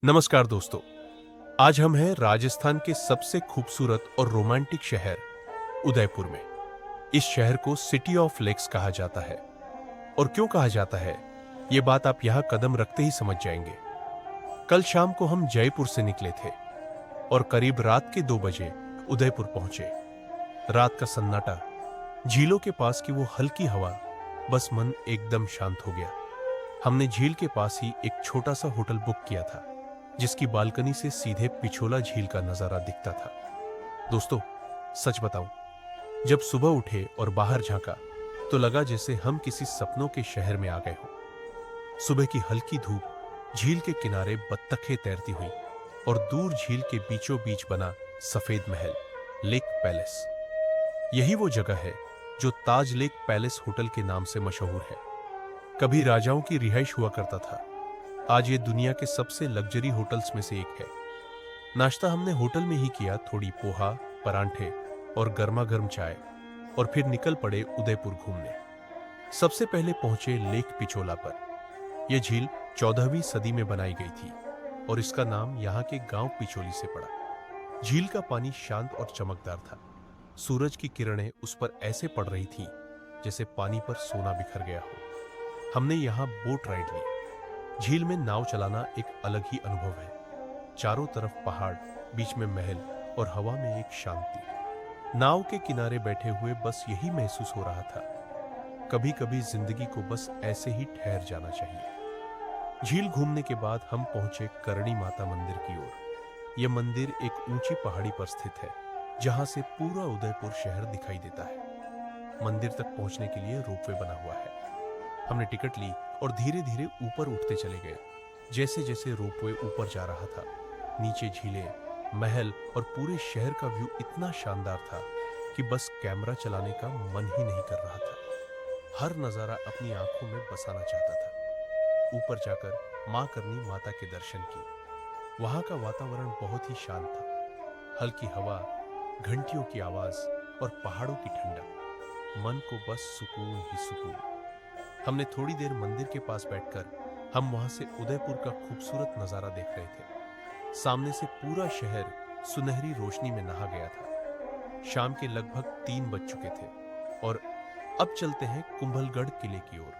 नमस्कार दोस्तों। आज हम हैं राजस्थान के सबसे खूबसूरत और रोमांटिक शहर उदयपुर में। इस शहर को सिटी ऑफ लेक्स कहा जाता है। और क्यों कहा जाता है, ये बात आप यहां कदम रखते ही समझ जाएंगे। कल शाम को हम जयपुर से निकले थे और करीब रात के 2 बजे उदयपुर पहुंचे। रात का सन्नाटा, झीलों के पास की वो हल्की हवा, बस मन एकदम शांत हो गया। हमने झील के पास ही एक छोटा सा होटल बुक किया था, जिसकी बालकनी से सीधे पिछोला झील का नजारा दिखता था। दोस्तों, सच बताऊं, जब सुबह उठे और बाहर झांका तो लगा जैसे हम किसी सपनों के शहर में आ गए हों। सुबह की हल्की धूप, झील के किनारे बत्तखें तैरती हुई और दूर झील के बीचों बीच बना सफेद महल, लेक पैलेस। यही वो जगह है जो ताज लेक पैलेस होटल के नाम से मशहूर है। कभी राजाओं की रिहाइश हुआ करता था, आज ये दुनिया के सबसे लग्जरी होटल्स में से एक है। नाश्ता हमने होटल में ही किया, थोड़ी पोहा, परांठे और गर्मा गर्म चाय, और फिर निकल पड़े उदयपुर घूमने। सबसे पहले पहुंचे लेक पिछोला पर। यह झील 14वीं सदी में बनाई गई थी और इसका नाम यहाँ के गांव पिछोली से पड़ा। झील का पानी शांत और चमकदार था। सूरज की किरणें उस पर ऐसे पड़ रही थीं जैसे पानी पर सोना बिखर गया हो। हमने यहाँ बोट राइड ली। झील में नाव चलाना एक अलग ही अनुभव है। चारों तरफ पहाड़, बीच में महल और हवा में एक शांति। नाव के किनारे बैठे हुए बस यही महसूस हो रहा था, कभी कभी जिंदगी को बस ऐसे ही ठहर जाना चाहिए। झील घूमने के बाद हम पहुंचे करणी माता मंदिर की ओर। यह मंदिर एक ऊंची पहाड़ी पर स्थित है, जहां से पूरा उदयपुर शहर दिखाई देता है। मंदिर तक पहुंचने के लिए रोपवे बना हुआ है। हमने टिकट ली और धीरे धीरे ऊपर उठते चले गए। जैसे जैसे रोपवे ऊपर जा रहा था, नीचे झीलें, महल और पूरे शहर का व्यू इतना शानदार था कि बस कैमरा चलाने का मन ही नहीं कर रहा था। हर नजारा अपनी आंखों में बसाना चाहता था। ऊपर जाकर मां करनी माता के दर्शन की। वहां का वातावरण बहुत ही शांत था। हल्की हवा, घंटियों की आवाज और पहाड़ों की ठंडक, मन को बस सुकून ही सुकून। हमने थोड़ी देर मंदिर के पास बैठकर हम वहां से उदयपुर का खूबसूरत नजारा देख रहे थे। सामने से पूरा शहर सुनहरी रोशनी में नहा गया था। शाम के लगभग 3 बज चुके थे और अब चलते हैं कुंभलगढ़ किले की ओर।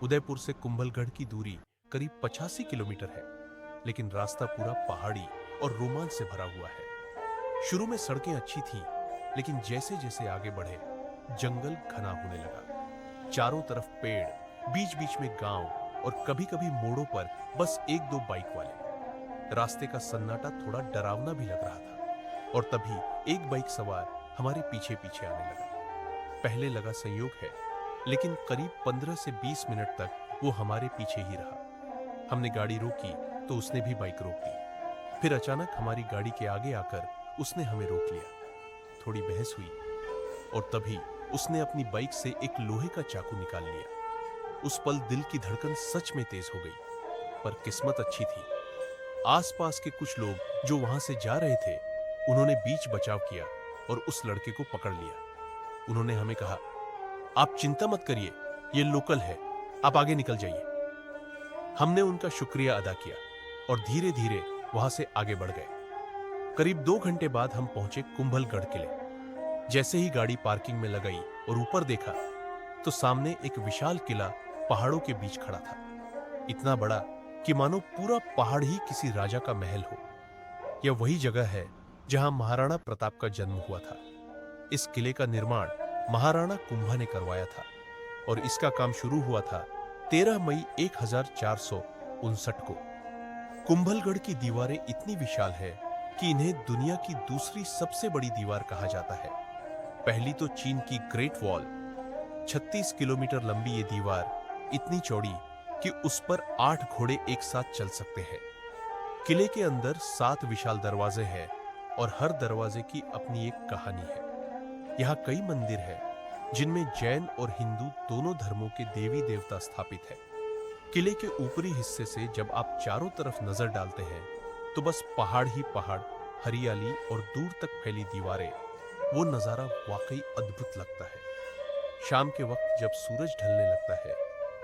उदयपुर से कुंभलगढ़ की दूरी करीब 85 किलोमीटर है, लेकिन रास्ता पूरा पहाड़ी और रोमांच से भरा हुआ है। शुरू में सड़कें अच्छी थीं, लेकिन जैसे जैसे आगे बढ़े, जंगल घना होने लगा। चारों तरफ पेड़, बीच बीच में गांव और कभी कभी मोड़ों पर बस 1-2 बाइक वाले। रास्ते का सन्नाटा थोड़ा डरावना भी लग रहा था और तभी एक बाइक सवार हमारे पीछे पीछे आने लगा। पहले लगा संयोग है, लेकिन करीब 15 से 20 मिनट तक वो हमारे पीछे ही रहा। हमने गाड़ी रोकी तो उसने भी बाइक रोक दी। फिर अचानक हमारी गाड़ी के आगे आकर उसने हमें रोक लिया। थोड़ी बहस हुई और तभी उसने अपनी बाइक से एक लोहे का चाकू निकाल लिया। उस पल दिल की धड़कन सच में तेज हो गई, पर किस्मत अच्छी थी। आसपास के कुछ लोग जो वहां से जा रहे थे, उन्होंने बीच बचाव किया और उस लड़के को पकड़ लिया। उन्होंने हमें कहा, आप चिंता मत करिए, ये लोकल है, आप आगे निकल जाइए। हमने उनका शुक्रिया अदा किया और धीरे धीरे वहां से आगे बढ़ गए। करीब 2 घंटे बाद हम पहुंचे कुंभलगढ़ किले। जैसे ही गाड़ी पार्किंग में लगाई और ऊपर देखा तो सामने एक विशाल किला पहाड़ों के बीच खड़ा था। इतना बड़ा कि मानो पूरा पहाड़ ही किसी राजा का महल हो। यह वही जगह है जहां महाराणा प्रताप का जन्म हुआ था। इस किले का निर्माण महाराणा कुंभा ने करवाया था और इसका काम शुरू हुआ था 13 मई 1459 को। कुंभलगढ़ की दीवारें इतनी विशाल है कि इन्हें दुनिया की दूसरी सबसे बड़ी दीवार कहा जाता है। पहली तो चीन की ग्रेट वॉल, 36 किलोमीटर लंबी ये दीवार इतनी चौड़ी कि उस पर 8 घोड़े एक साथ चल सकते हैं। किले के अंदर 7 विशाल दरवाजे हैं और हर दरवाजे की अपनी एक कहानी है। यहाँ कई मंदिर हैं जिनमें जैन और हिंदू दोनों धर्मों के देवी देवता स्थापित हैं। किले के ऊपरी हिस्से से जब आप चारों तरफ नजर डालते हैं तो बस पहाड़ ही पहाड़, हरियाली और दूर तक फैली दीवारें। वो नजारा वाकई अद्भुत लगता है। शाम के वक्त जब सूरज ढलने लगता है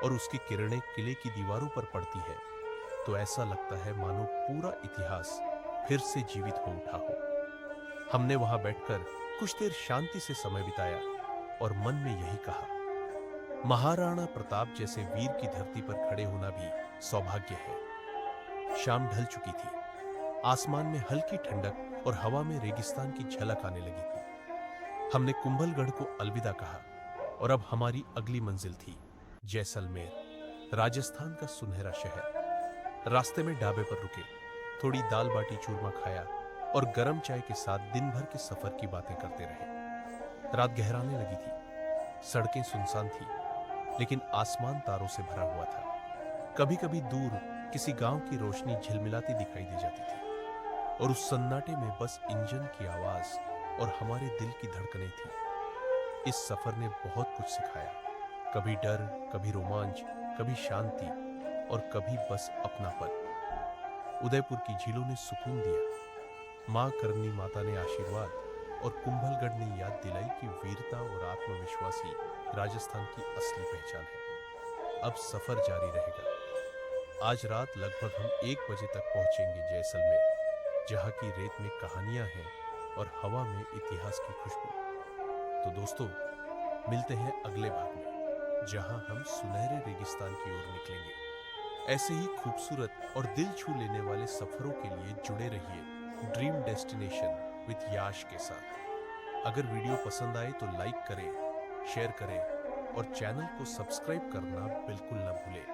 और उसकी किरणें किले की दीवारों पर पड़ती है, तो ऐसा लगता है मानो पूरा इतिहास फिर से जीवित हो उठा हो। हमने वहां बैठकर कुछ देर शांति से समय बिताया और मन में यही कहा, महाराणा प्रताप जैसे वीर की धरती पर खड़े होना भी सौभाग्य है। शाम ढल चुकी थी, आसमान में हल्की ठंडक और हवा में रेगिस्तान की झलक आने लगी थी। हमने कुंभलगढ़ को अलविदा कहा और अब हमारी अगली मंजिल थी जैसलमेर, राजस्थान का सुनहरा शहर। रास्ते में ढाबे पर रुके, थोड़ी दाल बाटी चूरमा खाया और गर्म चाय के साथ दिन भर के सफर की बातें करते रहे। रात गहराने लगी थी, सड़कें सुनसान थी, लेकिन आसमान तारों से भरा हुआ था। कभी कभी दूर किसी गांव की रोशनी झिलमिलाती दिखाई दे जाती थी और उस सन्नाटे में बस इंजन की आवाज और हमारे दिल की धड़कनें थी। इस सफर ने बहुत कुछ सिखाया, कभी डर, कभी रोमांच, कभी शांति और कभी बस अपनापन। उदयपुर की झीलों ने सुकून दिया, मां करनी माता ने आशीर्वाद और कुंभलगढ़ ने याद दिलाई कि वीरता और आत्मविश्वास ही राजस्थान की असली पहचान है। अब सफर जारी रहेगा। आज रात लगभग हम 1 बजे तक पहुंचेंगे जैसलमेर, जहां की रेत में कहानियां हैं और हवा में इतिहास की खुशबू। तो दोस्तों, मिलते हैं अगले भाग में, जहां हम सुनहरे रेगिस्तान की ओर निकलेंगे। ऐसे ही खूबसूरत और दिल छू लेने वाले सफरों के लिए जुड़े रहिए ड्रीम डेस्टिनेशन विद याश के साथ। अगर वीडियो पसंद आए तो लाइक करें, शेयर करें और चैनल को सब्सक्राइब करना बिल्कुल न भूलें।